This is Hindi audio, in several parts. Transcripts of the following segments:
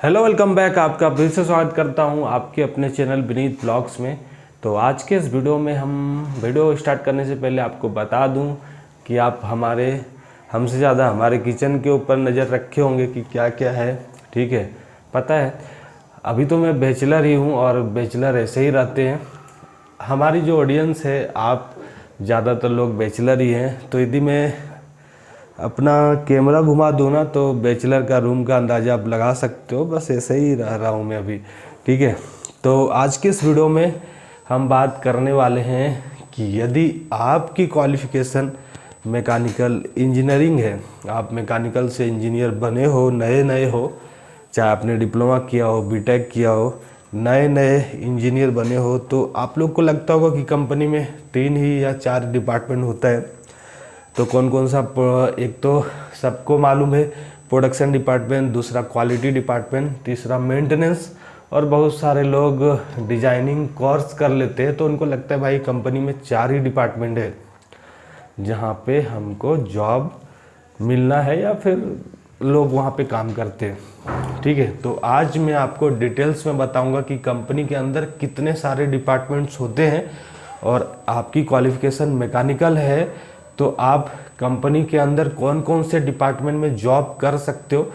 Hello, welcome back. आपका फिर से स्वागत करता हूं आपके अपने चैनल विनीत ब्लॉग्स में। तो आज के इस वीडियो में हम वीडियो स्टार्ट करने से पहले आपको बता दूं कि आप हमसे ज़्यादा हमारे किचन के ऊपर नज़र रखे होंगे कि क्या क्या है। ठीक है, पता है अभी तो मैं बैचलर ही हूं और बैचलर ऐसे ही रहते हैं। हमारी जो ऑडियंस है, आप ज़्यादातर लोग बैचलर ही हैं। तो यदि मैं अपना कैमरा घुमा दूँ ना तो बैचलर का रूम का अंदाज़ा आप लगा सकते हो। बस ऐसे ही रह रहा हूँ मैं अभी। ठीक है, तो आज के इस वीडियो में हम बात करने वाले हैं कि यदि आपकी क्वालिफ़िकेशन मैकेनिकल इंजीनियरिंग है, आप मैकेनिकल से इंजीनियर बने हो, नए हो, चाहे आपने डिप्लोमा किया हो, बीटेक किया हो, नए इंजीनियर बने हो, तो आप लोग को लगता होगा कि कंपनी में 3 ही या 4 डिपार्टमेंट होता है। तो कौन कौन सा, एक तो सबको मालूम है प्रोडक्शन डिपार्टमेंट, दूसरा क्वालिटी डिपार्टमेंट, तीसरा मेंटेनेंस, और बहुत सारे लोग डिजाइनिंग कोर्स कर लेते हैं तो उनको लगता है भाई कंपनी में 4 ही डिपार्टमेंट है जहाँ पे हमको जॉब मिलना है या फिर लोग वहाँ पे काम करते हैं। ठीक है, तो आज मैं आपको डिटेल्स में बताऊंगा कि कंपनी के अंदर कितने सारे डिपार्टमेंट्स होते हैं, और आपकी क्वालिफ़िकेशन मैकेनिकल है तो आप कंपनी के अंदर कौन कौन से डिपार्टमेंट में जॉब कर सकते हो,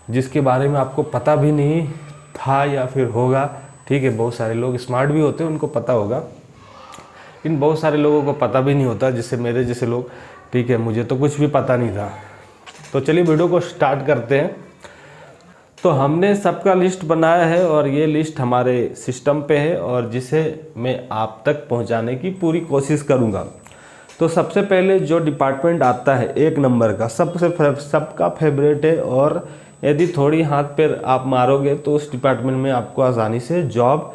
जिसके बारे में आपको पता भी नहीं था या फिर होगा। ठीक है, बहुत सारे लोग स्मार्ट भी होते हैं, उनको पता होगा, लेकिन बहुत सारे लोगों को पता भी नहीं होता, जैसे मेरे जैसे लोग। ठीक है, मुझे तो कुछ भी पता नहीं था। तो चलिए वीडियो को स्टार्ट करते हैं। तो हमने सबका लिस्ट बनाया है और ये लिस्ट हमारे सिस्टम पे है और जिसे मैं आप तक पहुंचाने की पूरी कोशिश करूंगा। तो सबसे पहले जो डिपार्टमेंट आता है 1 नंबर का, सबका फेवरेट है, और यदि थोड़ी हाथ पैर आप मारोगे तो उस डिपार्टमेंट में आपको आसानी से जॉब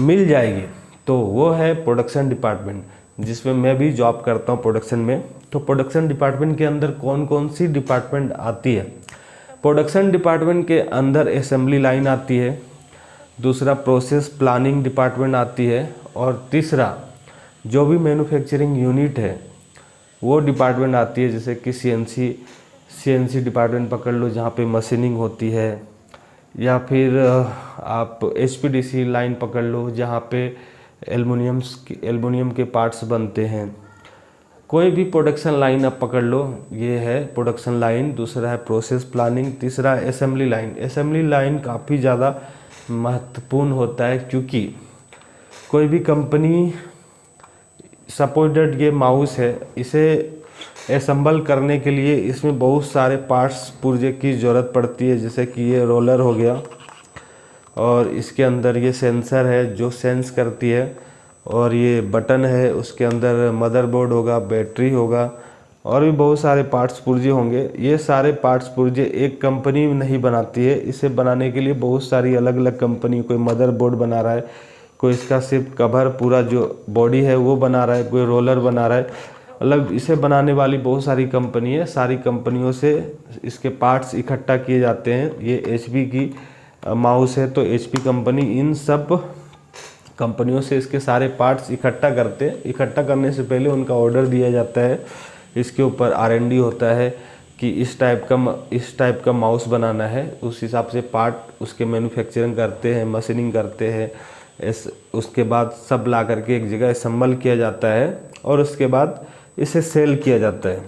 मिल जाएगी। तो वो है प्रोडक्शन डिपार्टमेंट, जिसमें मैं भी जॉब करता हूँ प्रोडक्शन में। तो प्रोडक्शन डिपार्टमेंट के अंदर कौन कौन सी डिपार्टमेंट आती है? प्रोडक्शन डिपार्टमेंट के अंदर असेंबली लाइन आती है, दूसरा प्रोसेस प्लानिंग डिपार्टमेंट आती है, और तीसरा जो भी मैन्युफैक्चरिंग यूनिट है वो डिपार्टमेंट आती है। जैसे कि सीएनसी डिपार्टमेंट पकड़ लो, जहाँ पे मशीनिंग होती है, या फिर आप एचपीडीसी लाइन पकड़ लो, जहाँ पे एल्युमिनियम के पार्ट्स बनते हैं। कोई भी प्रोडक्शन लाइन आप पकड़ लो, ये है प्रोडक्शन लाइन। दूसरा है प्रोसेस प्लानिंग, तीसरा असेंबली लाइन। असेंबली लाइन काफ़ी ज़्यादा महत्वपूर्ण होता है, क्योंकि कोई भी कंपनी, सपोर्टेड ये माउस है, इसे असेंबल करने के लिए इसमें बहुत सारे पार्ट्स पुर्जे की ज़रूरत पड़ती है। जैसे कि ये रोलर हो गया, और इसके अंदर ये सेंसर है जो सेंस करती है, और ये बटन है, उसके अंदर मदरबोर्ड होगा, बैटरी होगा, और भी बहुत सारे पार्ट्स पुर्जे होंगे। ये सारे पार्ट्स पुर्जे एक कंपनी नहीं बनाती है, इसे बनाने के लिए बहुत सारी अलग अलग कंपनी, कोई मदरबोर्ड बना रहा है, कोई इसका सिर्फ कवर, पूरा जो बॉडी है वो बना रहा है, कोई रोलर बना रहा है। मतलब इसे बनाने वाली बहुत सारी कंपनी है, सारी कंपनियों से इसके पार्ट्स इकट्ठा किए जाते हैं। ये एचपी की माउस है, तो एचपी कंपनी इन सब कंपनियों से इसके सारे पार्ट्स इकट्ठा करते हैं। इकट्ठा करने से पहले उनका ऑर्डर दिया जाता है, इसके ऊपर आर&डी होता है कि इस टाइप का माउस बनाना है। उस हिसाब से पार्ट उसके मैन्युफैक्चरिंग करते हैं, मशीनिंग करते हैं। उसके बाद सब ला करके एक जगह असेंबल किया जाता है, और उसके बाद इसे सेल किया जाता है।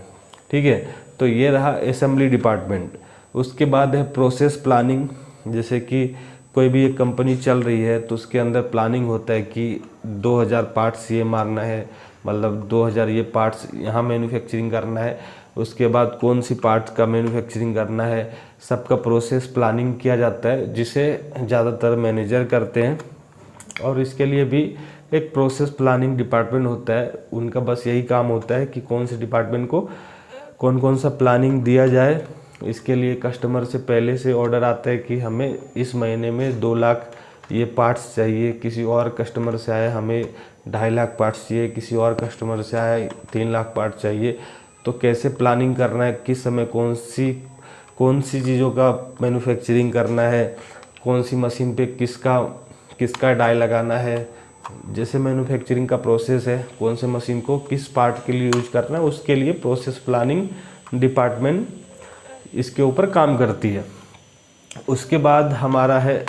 ठीक है, तो ये रहा असेंबली डिपार्टमेंट। उसके बाद है प्रोसेस प्लानिंग। जैसे कि कोई भी एक कंपनी चल रही है तो उसके अंदर प्लानिंग होता है कि 2000 पार्ट्स ये मारना है, मतलब 2000 ये पार्ट्स यहाँ मैन्युफैक्चरिंग करना है। उसके बाद कौन सी पार्ट्स का मैन्युफैक्चरिंग करना है, सबका प्रोसेस प्लानिंग किया जाता है, जिसे ज़्यादातर मैनेजर करते हैं। और इसके लिए भी एक प्रोसेस प्लानिंग डिपार्टमेंट होता है। उनका बस यही काम होता है कि कौन से डिपार्टमेंट को कौन कौन सा प्लानिंग दिया जाए। इसके लिए कस्टमर से पहले से ऑर्डर आता है कि हमें इस महीने में 2 लाख ये पार्ट्स चाहिए, किसी और कस्टमर से आया हमें 2.5 लाख पार्ट्स चाहिए, किसी और कस्टमर से आया 3 लाख पार्ट्स चाहिए। तो कैसे प्लानिंग करना है, किस समय कौन सी चीज़ों का मैन्युफैक्चरिंग करना है, कौन सी मशीन पे किसका डाई लगाना है, जैसे मैन्युफैक्चरिंग का प्रोसेस है, कौन से मशीन को किस पार्ट के लिए यूज करना है, उसके लिए प्रोसेस प्लानिंग डिपार्टमेंट इसके ऊपर काम करती है। उसके बाद हमारा है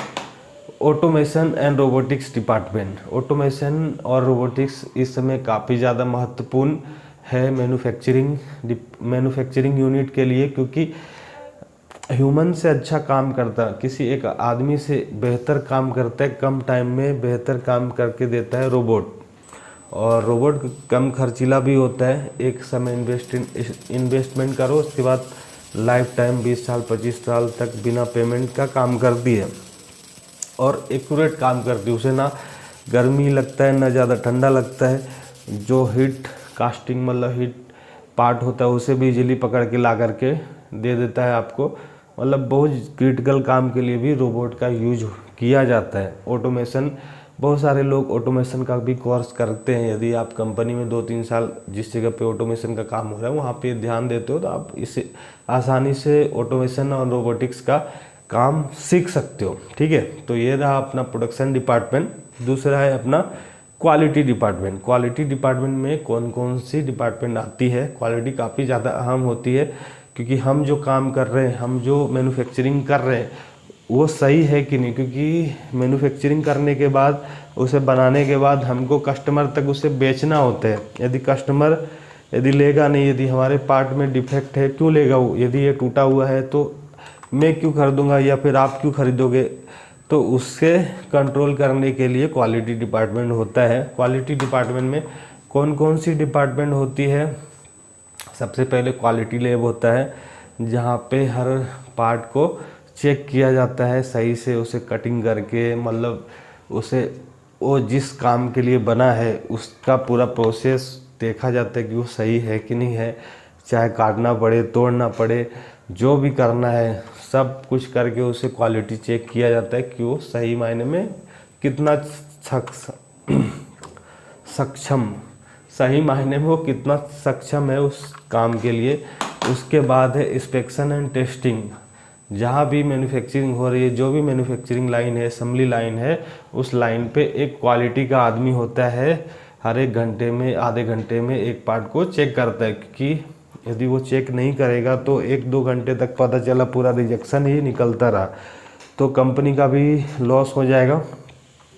automation and robotics department. Automation और रोबोटिक्स इस समय काफ़ी ज़्यादा महत्वपूर्ण है मैन्युफैक्चरिंग यूनिट के लिए, क्योंकि ह्यूमन से अच्छा काम करता, किसी एक आदमी से बेहतर काम करता है, कम टाइम में बेहतर काम करके देता है रोबोट। और रोबोट कम खर्चीला भी होता है। एक समय इन्वेस्टमेंट करो, उसके बाद लाइफ टाइम 20 साल 25 साल तक बिना पेमेंट का काम करती है और एक्यूरेट काम करती है। उसे ना गर्मी लगता है ना ज़्यादा ठंडा लगता है। जो हीट कास्टिंग मतलब हीट पार्ट होता है उसे भी इजीली पकड़ के ला करके दे देता है आपको। मतलब बहुत क्रिटिकल काम के लिए भी रोबोट का यूज किया जाता है। ऑटोमेशन, बहुत सारे लोग ऑटोमेशन का भी कोर्स करते हैं। यदि आप कंपनी में 2-3 साल जिस जगह पे ऑटोमेशन का काम हो रहा है वहाँ पे ध्यान देते हो तो आप इसे आसानी से ऑटोमेशन और रोबोटिक्स का काम सीख सकते हो। ठीक है, तो ये रहा अपना प्रोडक्शन डिपार्टमेंट। दूसरा है अपना क्वालिटी डिपार्टमेंट। क्वालिटी डिपार्टमेंट में कौन कौन सी डिपार्टमेंट आती है? क्वालिटी काफ़ी ज़्यादा अहम होती है, क्योंकि हम जो काम कर रहे हैं, हम जो मैन्युफैक्चरिंग कर रहे हैं वो सही है कि नहीं। क्योंकि मैन्युफैक्चरिंग करने के बाद, उसे बनाने के बाद हमको कस्टमर तक उसे बेचना होता है। यदि कस्टमर लेगा नहीं, यदि हमारे पार्ट में डिफेक्ट है, क्यों लेगा वो? यदि ये टूटा हुआ है तो मैं क्यों खरीदूंगा या फिर आप क्यों खरीदोगे? तो उससे कंट्रोल करने के लिए क्वालिटी डिपार्टमेंट होता है। क्वालिटी डिपार्टमेंट में कौन कौन सी डिपार्टमेंट होती है? सबसे पहले क्वालिटी लैब होता है, जहाँ पे हर पार्ट को चेक किया जाता है सही से, उसे कटिंग करके, मतलब उसे वो जिस काम के लिए बना है उसका पूरा प्रोसेस देखा जाता है कि वो सही है कि नहीं है। चाहे काटना पड़े, तोड़ना पड़े, जो भी करना है सब कुछ करके उसे क्वालिटी चेक किया जाता है कि वो सही मायने में कितना सही मायने में वो कितना सक्षम है उस काम के लिए। उसके बाद है इंस्पेक्शन एंड टेस्टिंग। जहाँ भी मैन्युफैक्चरिंग हो रही है, जो भी मैन्युफैक्चरिंग लाइन है, असेंबली लाइन है, उस लाइन पे एक क्वालिटी का आदमी होता है। हर एक घंटे में, आधे घंटे में एक पार्ट को चेक करता है, क्योंकि यदि वो चेक नहीं करेगा तो 1-2 घंटे तक पता चला पूरा रिजेक्शन ही निकलता रहा तो कंपनी का भी लॉस हो जाएगा।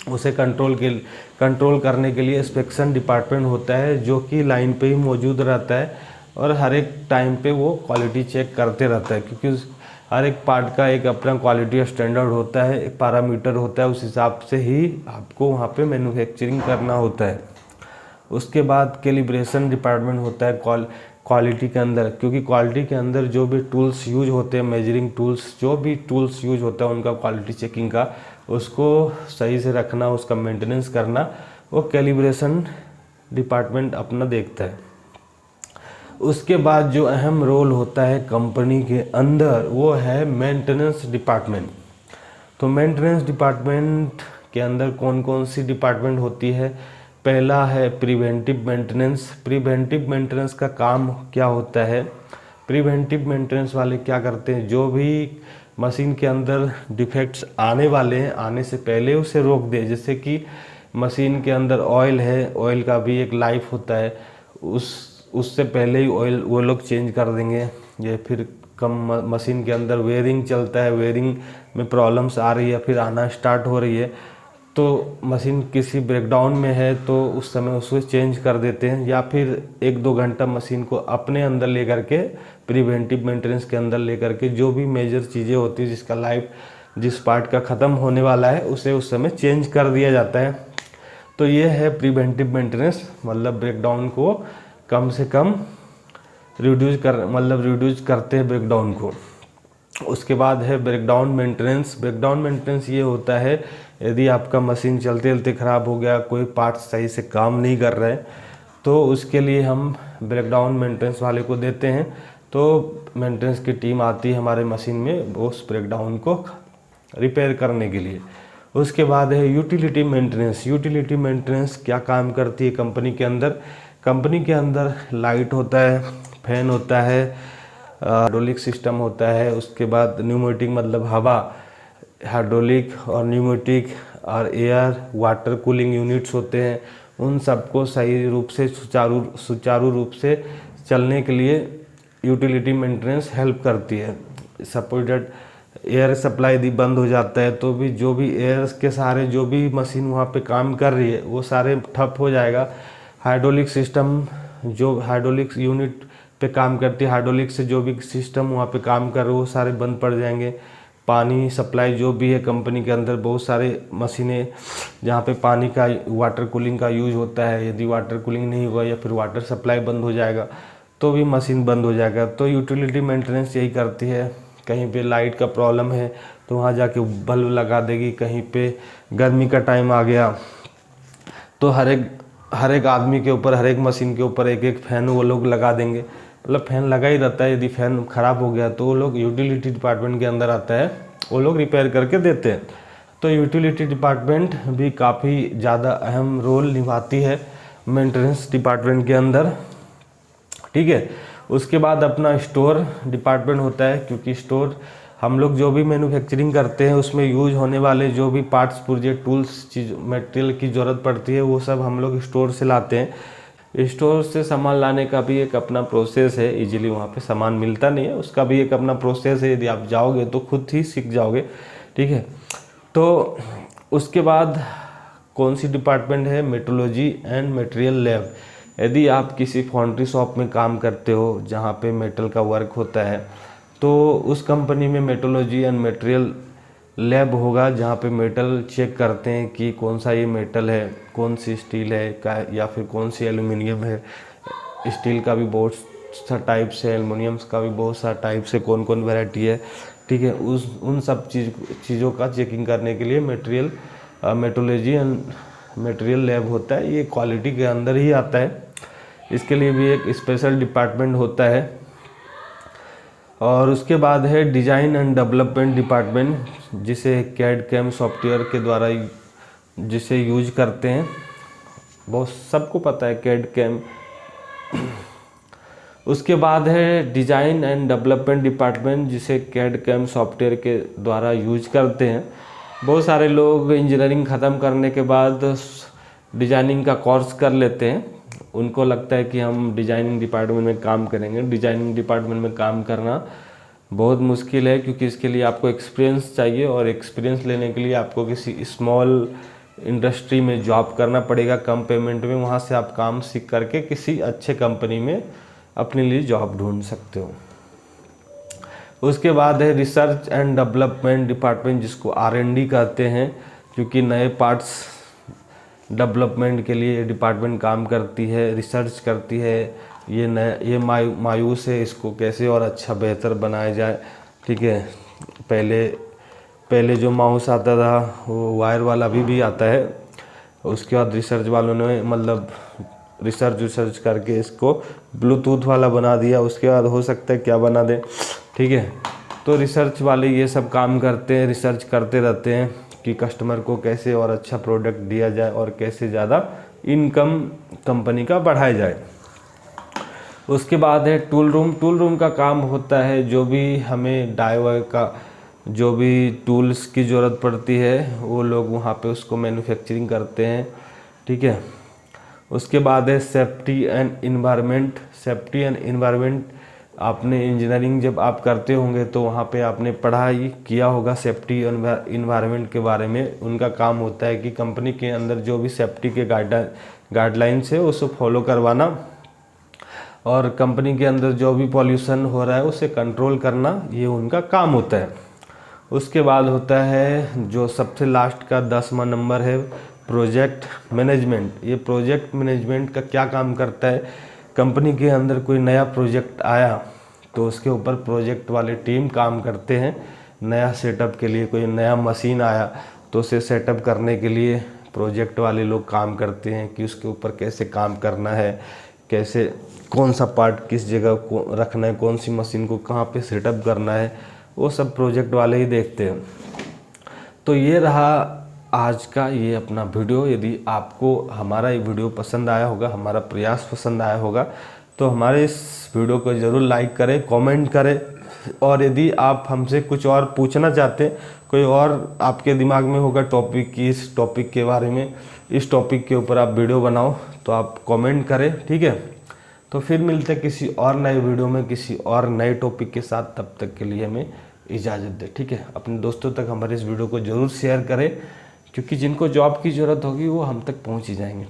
उसे कंट्रोल करने के लिए इंस्पेक्शन डिपार्टमेंट होता है, जो कि लाइन पे ही मौजूद रहता है और हर एक टाइम पे वो क्वालिटी चेक करते रहता है। क्योंकि हर एक पार्ट का एक अपना क्वालिटी स्टैंडर्ड होता है, एक पैरामीटर होता है, उस हिसाब से ही आपको वहाँ पे मैन्युफैक्चरिंग करना होता है। उसके बाद कैलिब्रेशन डिपार्टमेंट होता है क्वालिटी के अंदर, क्योंकि क्वालिटी के अंदर जो भी टूल्स यूज होते हैं, मेजरिंग टूल्स, जो भी टूल्स यूज होता है उनका क्वालिटी चेकिंग का, उसको सही से रखना, उसका मेंटेनेंस करना, वो कैलिब्रेशन डिपार्टमेंट अपना देखता है। उसके बाद जो अहम रोल होता है कंपनी के अंदर वो है मेंटेनेंस डिपार्टमेंट। तो मेंटेनेंस डिपार्टमेंट के अंदर कौन कौन सी डिपार्टमेंट होती है? पहला है प्रिवेंटिव मेंटेनेंस। प्रिवेंटिव मेंटेनेंस का काम क्या होता है? प्रिवेंटिव मेंटेनेंस वाले क्या करते हैं? जो भी मशीन के अंदर डिफेक्ट्स आने वाले हैं, आने से पहले उसे रोक दे। जैसे कि मशीन के अंदर ऑयल है, ऑयल का भी एक लाइफ होता है, उससे पहले ही ऑयल वो लोग चेंज कर देंगे। या फिर कम मशीन के अंदर वेयरिंग चलता है, वेयरिंग में प्रॉब्लम्स आ रही है, फिर आना स्टार्ट हो रही है, तो मशीन किसी ब्रेकडाउन में है तो उस समय उसको चेंज कर देते हैं। या फिर 1-2 घंटा मशीन को अपने अंदर ले करके, प्रिवेंटिव मेंटेनेंस के अंदर ले करके, जो भी मेजर चीज़ें होती है जिसका लाइफ, जिस पार्ट का ख़त्म होने वाला है, उसे उस समय चेंज कर दिया जाता है। तो ये है प्रिवेंटिव मेंटेनेंस, मतलब ब्रेकडाउन को कम से कम रिड्यूस करते हैं ब्रेकडाउन को। उसके बाद है ब्रेकडाउन मेंटेनेंस। ब्रेकडाउन मेंटेनेंस ये होता है यदि आपका मशीन चलते चलते ख़राब हो गया, कोई पार्ट सही से काम नहीं कर रहे हैं, तो उसके लिए हम ब्रेकडाउन मेंटेनेंस वाले को देते हैं। तो मेंटेनेंस की टीम आती है हमारे मशीन में उस ब्रेकडाउन को रिपेयर करने के लिए। उसके बाद है यूटिलिटी मेंटेनेंस। यूटिलिटी मेंटेनेंस क्या काम करती है कंपनी के अंदर? कंपनी के अंदर लाइट होता है, फैन होता है, हाइड्रोलिक सिस्टम होता है, उसके बाद न्यूमेटिक मतलब हवा, हाइड्रोलिक और न्यूमेटिक और एयर वाटर कूलिंग यूनिट्स होते हैं। उन सबको सही रूप से सुचारू रूप से चलने के लिए यूटिलिटी मेंटेनेंस हेल्प करती है। सपोज दैट एयर सप्लाई दी बंद हो जाता है तो भी जो भी एयर के सहारे जो भी मशीन वहाँ पे काम कर रही है वो सारे ठप हो जाएगा। हाइड्रोलिक सिस्टम जो हाइड्रोलिक यूनिट पे काम करती है, हाइड्रोलिक से जो भी सिस्टम वहाँ पे काम कर रहे वो सारे बंद पड़ जाएंगे। पानी सप्लाई जो भी है कंपनी के अंदर बहुत सारे मशीनें जहाँ पे पानी का वाटर कूलिंग का यूज होता है, यदि वाटर कूलिंग नहीं हुआ या फिर वाटर सप्लाई बंद हो जाएगा तो भी मशीन बंद हो जाएगा। तो यूटिलिटी मेंटेनेंस यही करती है। कहीं पे लाइट का प्रॉब्लम है तो वहाँ जाके बल्ब लगा देगी। कहीं पे गर्मी का टाइम आ गया तो हर एक आदमी के ऊपर, हर एक मशीन के ऊपर एक एक फैन वो लोग लगा देंगे। मतलब फैन लगा ही रहता है, यदि फैन ख़राब हो गया तो वो लोग यूटिलिटी डिपार्टमेंट के अंदर आता है, वो लोग रिपेयर करके देते हैं। तो यूटिलिटी डिपार्टमेंट भी काफ़ी ज़्यादा अहम रोल निभाती है मेंटेनेंस डिपार्टमेंट के अंदर, ठीक है। उसके बाद अपना स्टोर डिपार्टमेंट होता है, क्योंकि स्टोर हम लोग जो भी मैन्युफैक्चरिंग करते हैं उसमें यूज होने वाले जो भी पार्ट्स पुर्जे टूल्स चीज़ मटेरियल की ज़रूरत पड़ती है वो सब हम लोग स्टोर से लाते हैं। स्टोर से सामान लाने का भी एक अपना प्रोसेस है, इजीली वहाँ पे सामान मिलता नहीं है, उसका भी एक अपना प्रोसेस है। यदि आप जाओगे तो खुद ही सीख जाओगे, ठीक है। तो उसके बाद कौन सी डिपार्टमेंट है, मेट्रोलॉजी एंड मटेरियल लैब। यदि आप किसी फाउंड्री शॉप में काम करते हो जहाँ पे मेटल का वर्क होता है तो उस कंपनी में मेट्रोलॉजी एंड मटेरियल लैब होगा, जहाँ पे मेटल चेक करते हैं कि कौन सा ये मेटल है, कौन सी स्टील है का या फिर कौन सी एल्युमिनियम है। स्टील का भी बहुत सा टाइप्स है, एल्युमिनियम्स का भी बहुत सा टाइप्स है, कौन कौन वैरायटी है, ठीक है। उन सब चीज़ों का चेकिंग करने के लिए मेट्रोलॉजी एंड मटेरियल लैब होता है। ये क्वालिटी के अंदर ही आता है, इसके लिए भी एक स्पेशल डिपार्टमेंट होता है। और उसके बाद है डिज़ाइन एंड डेवलपमेंट डिपार्टमेंट, जिसे कैड कैम सॉफ्टवेयर के द्वारा जिसे यूज करते हैं, बहुत सबको पता है कैड कैम। उसके बाद है डिज़ाइन एंड डेवलपमेंट डिपार्टमेंट, जिसे कैड कैम सॉफ्टवेयर के द्वारा यूज करते हैं। बहुत सारे लोग इंजीनियरिंग ख़त्म करने के बाद डिज़ाइनिंग का कोर्स कर लेते हैं, उनको लगता है कि हम डिज़ाइनिंग डिपार्टमेंट में काम करेंगे। डिज़ाइनिंग डिपार्टमेंट में काम करना बहुत मुश्किल है, क्योंकि इसके लिए आपको एक्सपीरियंस चाहिए और एक्सपीरियंस लेने के लिए आपको किसी स्मॉल इंडस्ट्री में जॉब करना पड़ेगा कम पेमेंट में। वहाँ से आप काम सीख करके किसी अच्छे कंपनी में अपने लिए जॉब ढूंढ सकते हो। उसके बाद है रिसर्च एंड डेवलपमेंट डिपार्टमेंट, जिसको R&D कहते हैं, क्योंकि नए पार्ट्स डेवलपमेंट के लिए डिपार्टमेंट काम करती है, रिसर्च करती है। ये मायूस है, इसको कैसे और अच्छा बेहतर बनाया जाए, ठीक है। पहले जो माउस आता था वो वायर वाला अभी भी आता है। उसके बाद रिसर्च वालों ने मतलब रिसर्च करके इसको ब्लूटूथ वाला बना दिया। उसके बाद हो सकता है क्या बना दे, ठीक है। तो रिसर्च वाले ये सब काम करते हैं, रिसर्च करते रहते हैं कि कस्टमर को कैसे और अच्छा प्रोडक्ट दिया जाए और कैसे ज़्यादा इनकम कंपनी का बढ़ाया जाए। उसके बाद है टूल रूम का काम होता है, जो भी हमें डाई का जो भी टूल्स की ज़रूरत पड़ती है वो लोग वहाँ पे उसको मैन्युफैक्चरिंग करते हैं, ठीक है। उसके बाद है सेफ्टी एंड इन्वायरमेंट। आपने इंजीनियरिंग जब आप करते होंगे तो वहाँ पे आपने पढ़ाई किया होगा सेफ्टी इन्वायरमेंट के बारे में। उनका काम होता है कि कंपनी के अंदर जो भी सेफ्टी के गाइडलाइंस है उसको फॉलो करवाना और कंपनी के अंदर जो भी पॉल्यूशन हो रहा है उसे कंट्रोल करना, ये उनका काम होता है। उसके बाद होता है जो सबसे लास्ट का 10वां नंबर है प्रोजेक्ट मैनेजमेंट। ये प्रोजेक्ट मैनेजमेंट का क्या काम करता है, कंपनी के अंदर कोई नया प्रोजेक्ट आया तो उसके ऊपर प्रोजेक्ट वाले टीम काम करते हैं। नया सेटअप के लिए कोई नया मशीन आया तो उसे सेटअप करने के लिए प्रोजेक्ट वाले लोग काम करते हैं कि उसके ऊपर कैसे काम करना है, कैसे कौन सा पार्ट किस जगह को रखना है, कौन सी मशीन को कहाँ पे सेटअप करना है, वो सब प्रोजेक्ट वाले ही देखते हैं। तो ये रहा आज का ये अपना वीडियो। यदि आपको हमारा ये वीडियो पसंद आया होगा, हमारा प्रयास पसंद आया होगा, तो हमारे इस वीडियो को ज़रूर लाइक करें, कमेंट करें। और यदि आप हमसे कुछ और पूछना चाहते हैं, कोई और आपके दिमाग में होगा टॉपिक की, इस टॉपिक के बारे में, इस टॉपिक के ऊपर आप वीडियो बनाओ, तो आप कमेंट करें, ठीक है। तो फिर मिलते हैं किसी और नए वीडियो में किसी और नए टॉपिक के साथ। तब तक के लिए हमें इजाज़त दें। ठीक है, अपने दोस्तों तक हमारे इस वीडियो को ज़रूर शेयर करें, क्योंकि जिनको जॉब की ज़रूरत होगी वो हम तक पहुंच ही जाएंगे।